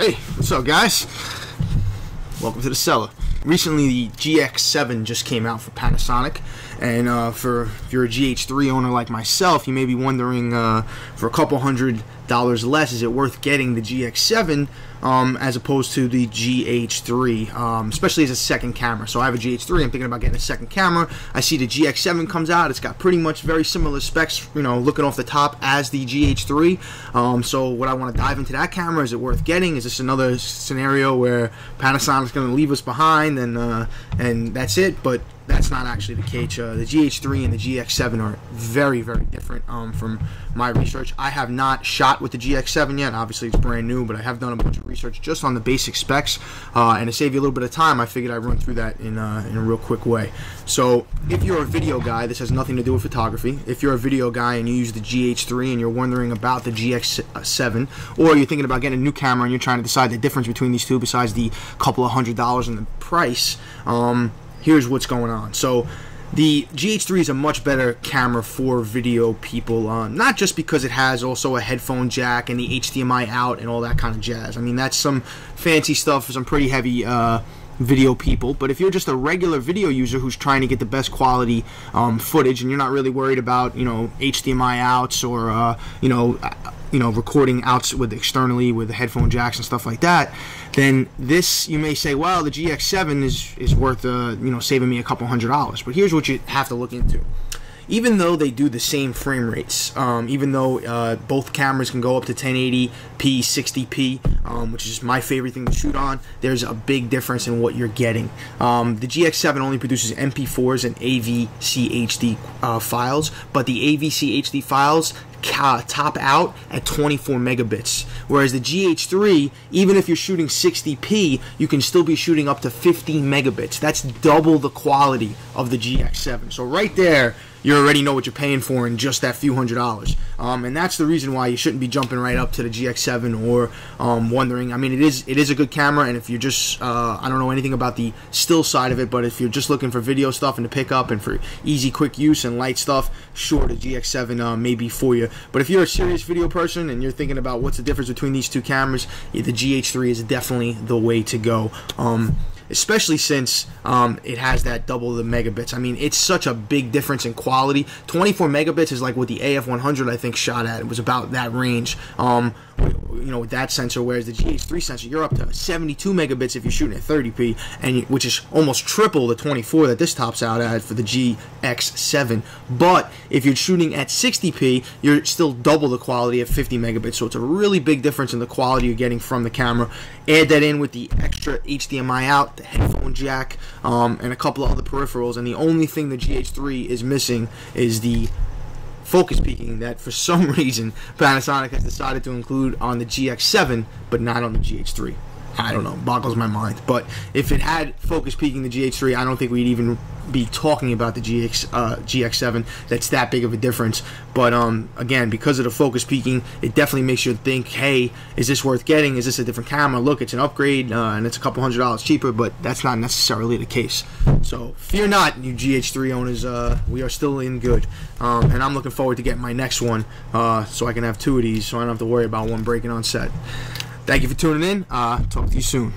Hey, what's up, guys? Welcome to the cellar. Recently, the GX7 just came out for Panasonic, and if you're a GH3 owner like myself, you may be wondering, for a couple $100 less, is it worth getting the GX7 as opposed to the GH3, especially as a second camera? So I have a GH3, I'm thinking about getting a second camera. I see the GX7 comes out, it's got pretty much very similar specs, you know, looking off the top as the GH3. So what I want to dive into that camera, is it worth getting? Is this another scenario where Panasonic's going to leave us behind and that's it? But that's not actually the case. The GH3 and the GX7 are very, very different from my research. I have not shot with the GX7 yet. Obviously, it's brand new, but I have done a bunch of research just on the basic specs. And to save you a little bit of time, I figured I'd run through that in a real quick way. So if you're a video guy, this has nothing to do with photography. If you're a video guy and you use the GH3 and you're wondering about the GX7, or you're thinking about getting a new camera and you're trying to decide the difference between these two besides the couple of $100 in the price, here's what's going on. So the GH3 is a much better camera for video people, not just because it has also a headphone jack and the HDMI out and all that kind of jazz. I mean, that's some fancy stuff for some pretty heavy video people. But if you're just a regular video user who's trying to get the best quality footage, and you're not really worried about, you know, HDMI outs or recording outs with externally with the headphone jacks and stuff like that, then this, you may say, well, the GX7 is worth saving me a couple $100. But here's what you have to look into. Even though they do the same frame rates, even though both cameras can go up to 1080p, 60p, which is my favorite thing to shoot on, there's a big difference in what you're getting. The GX7 only produces MP4s and AVCHD files, but the AVCHD files top out at 24 megabits, whereas the GH3, even if you're shooting 60p, you can still be shooting up to 50 megabits. That's double the quality of the GX7. So right there, you already know what you're paying for in just that few $100. And that's the reason why you shouldn't be jumping right up to the GX7 or wondering. I mean, it is a good camera, and if you're just I don't know anything about the still side of it, but if you're just looking for video stuff and to pick up and for easy, quick use and light stuff, sure, the GX7 may be for you. But if you're a serious video person and you're thinking about what's the difference between these two cameras, the GH3 is definitely the way to go. Especially since it has that double the megabits. I mean, it's such a big difference in quality. 24 megabits is like what the AF100 I think shot at. It was about that range. With that sensor, whereas the GH3 sensor, you're up to 72 megabits if you're shooting at 30p, and which is almost triple the 24 that this tops out at for the GX7. But if you're shooting at 60p, you're still double the quality at 50 megabits. So it's a really big difference in the quality you're getting from the camera. Add that in with the extra HDMI out, the headphone jack, and a couple of other peripherals, and the only thing the GH3 is missing is the focus peaking that for some reason Panasonic has decided to include on the GX7 but not on the GH3. I don't know, boggles my mind. But if it had focus peaking the GH3, I don't think we'd even be talking about the GX7. That's that big of a difference. But again, because of the focus peaking, it definitely makes you think, hey, is this worth getting? Is this a different camera? Look, it's an upgrade and it's a couple $100 cheaper, but that's not necessarily the case. So fear not, you GH3 owners, we are still in good. And I'm looking forward to getting my next one so I can have two of these so I don't have to worry about one breaking on set. Thank you for tuning in. Talk to you soon.